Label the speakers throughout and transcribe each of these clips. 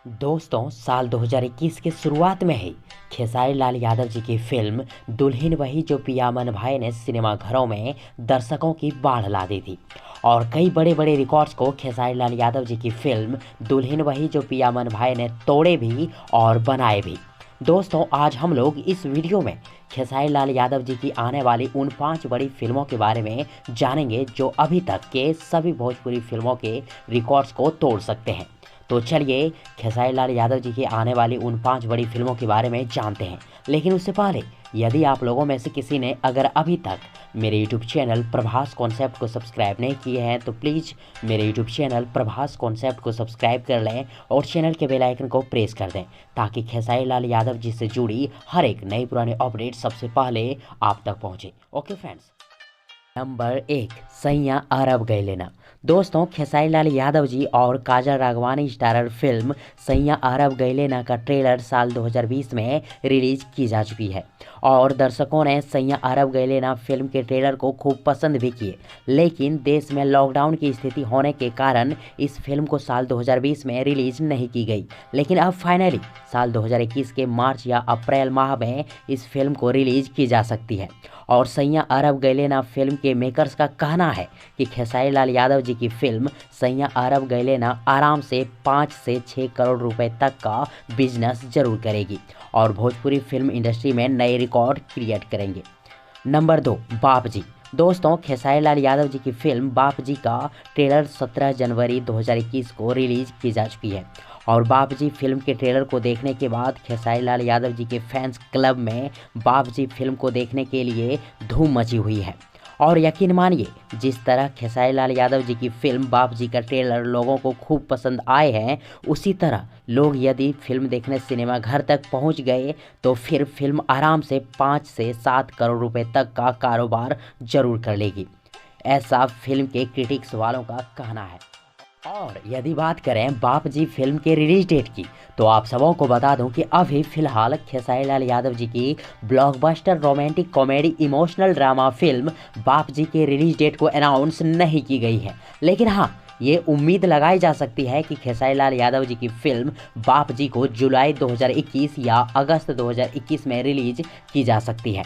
Speaker 1: दोस्तों, साल 2021 के शुरुआत में ही खेसारी लाल यादव जी की फिल्म दुल्हन वही जो पिया मन भाई ने सिनेमाघरों में दर्शकों की बाढ़ ला दी थी। और कई बड़े बड़े रिकॉर्ड्स को खेसारी लाल यादव जी की फिल्म दुल्हन वही जो पिया मन भाई ने तोड़े भी और बनाए भी। दोस्तों, आज हम लोग इस वीडियो में खेसारी लाल यादव जी की आने वाली उन 5 बड़ी फिल्मों के बारे में जानेंगे जो अभी तक के सभी भोजपुरी फिल्मों के रिकॉर्ड्स को तोड़ सकते हैं। तो चलिए खेसारी लाल यादव जी की आने वाली उन 5 बड़ी फिल्मों के बारे में जानते हैं। लेकिन उससे पहले यदि आप लोगों में से किसी ने अगर अभी तक मेरे YouTube चैनल प्रभास कॉन्सेप्ट को सब्सक्राइब नहीं किए हैं तो प्लीज़ मेरे YouTube चैनल प्रभास कॉन्सेप्ट को सब्सक्राइब कर लें और चैनल के बेल आइकन को प्रेस कर दें ताकि खेसारी लाल यादव जी से जुड़ी हर एक नई पुरानी अपडेट सबसे पहले आप तक पहुँचे। ओके फ्रेंड्स, नंबर 1, सैया अरब गए लेना। दोस्तों, खेसारी लाल यादव जी और काजल राघवानी स्टारर फिल्म सैया अरब गए लेना का ट्रेलर साल 2020 में रिलीज की जा चुकी है और दर्शकों ने सैया अरब गए लेना फिल्म के ट्रेलर को खूब पसंद भी किए। लेकिन देश में लॉकडाउन की स्थिति होने के कारण इस फिल्म को साल 2020 में रिलीज नहीं की गई। लेकिन अब फाइनली साल 2021 के मार्च या अप्रैल माह में इस फिल्म को रिलीज की जा सकती है। और सैया अरब गए लेना फिल्म के मेकर्स का कहना है कि खेसारी लाल यादव जी की फिल्म सैया अरब गए लेना आराम से 5 से 6 करोड़ रुपए तक का बिजनेस जरूर करेगी और भोजपुरी फिल्म इंडस्ट्री में नए रिकॉर्ड क्रिएट करेंगे। नंबर 2, बाप जी। दोस्तों, खेसारी लाल यादव जी की फिल्म बाप जी का ट्रेलर 17 जनवरी 2021 को रिलीज की जा चुकी है और बाप जी फिल्म के ट्रेलर को देखने के बाद खेसारी लाल यादव जी के फैंस क्लब में बाप जी फिल्म को देखने के लिए धूम मची हुई है। और यकीन मानिए, जिस तरह खेसारी लाल यादव जी की फिल्म बाप जी का ट्रेलर लोगों को खूब पसंद आए हैं, उसी तरह लोग यदि फिल्म देखने सिनेमा घर तक पहुंच गए तो फिर फिल्म आराम से 5 से 7 करोड़ रुपए तक का कारोबार जरूर कर लेगी, ऐसा फिल्म के क्रिटिक्स वालों का कहना है। और यदि बात करें बाप जी फिल्म के रिलीज डेट की तो आप सबों को बता दूं कि अभी फिलहाल खेसारी लाल यादव जी की blockbuster romantic comedy emotional drama film बाप जी के रिलीज डेट को अनाउंस नहीं की गई है। लेकिन हाँ, ये उम्मीद लगाई जा सकती है कि खेसारी लाल यादव जी की फिल्म बाप जी को जुलाई 2021 या अगस्त 2021 में रिलीज की जा सकती है।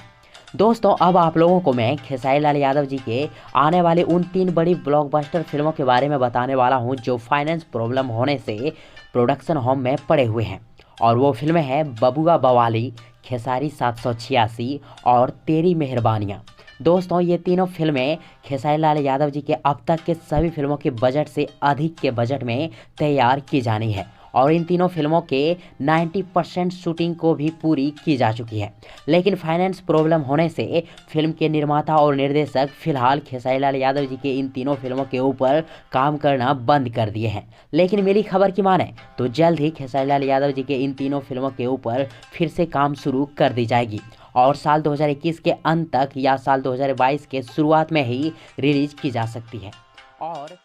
Speaker 1: दोस्तों, अब आप लोगों को मैं खेसारी लाल यादव जी के आने वाले उन 3 बड़ी ब्लॉकबस्टर फिल्मों के बारे में बताने वाला हूं जो फाइनेंस प्रॉब्लम होने से प्रोडक्शन होम में पड़े हुए हैं। और वो फिल्में हैं बबुआ बवाली, खेसारी 786 और तेरी मेहरबानियाँ। दोस्तों, ये तीनों फिल्में खेसारी लाल यादव जी के अब तक के सभी फिल्मों के बजट से अधिक के बजट में तैयार की जानी है और इन तीनों फिल्मों के 90% शूटिंग को भी पूरी की जा चुकी है। लेकिन फाइनेंस प्रॉब्लम होने से फिल्म के निर्माता और निर्देशक फिलहाल खेसारी लाल यादव जी के इन तीनों फिल्मों के ऊपर काम करना बंद कर दिए हैं। लेकिन मिली खबर की माने तो जल्द ही खेसारी लाल यादव जी के इन तीनों फिल्मों के ऊपर फिर से काम शुरू कर दी जाएगी और साल 2021 के अंत तक या साल 2022 के शुरुआत में ही रिलीज की जा सकती है। और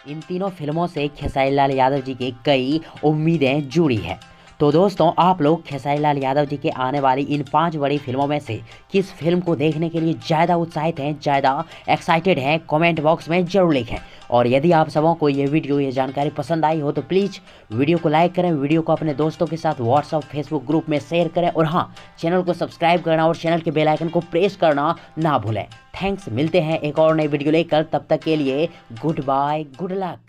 Speaker 1: इन तीनों फिल्मों से खेसारी लाल यादव जी की कई उम्मीदें जुड़ी हैं। तो दोस्तों, आप लोग खेसारी लाल यादव जी के आने वाली इन 5 बड़ी फिल्मों में से किस फिल्म को देखने के लिए ज़्यादा उत्साहित हैं, ज़्यादा एक्साइटेड हैं, कमेंट बॉक्स में जरूर लिखें। और यदि आप सबों को ये वीडियो, ये जानकारी पसंद आई हो तो प्लीज़ वीडियो को लाइक करें, वीडियो को अपने दोस्तों के साथ व्हाट्सअप फेसबुक ग्रुप में शेयर करें और हाँ, चैनल को सब्सक्राइब करना और चैनल के बेल आइकन को प्रेस करना ना भूलें। थैंक्स, मिलते हैं एक और नई वीडियो लेकर, तब तक के लिए गुड बाय, गुड लक।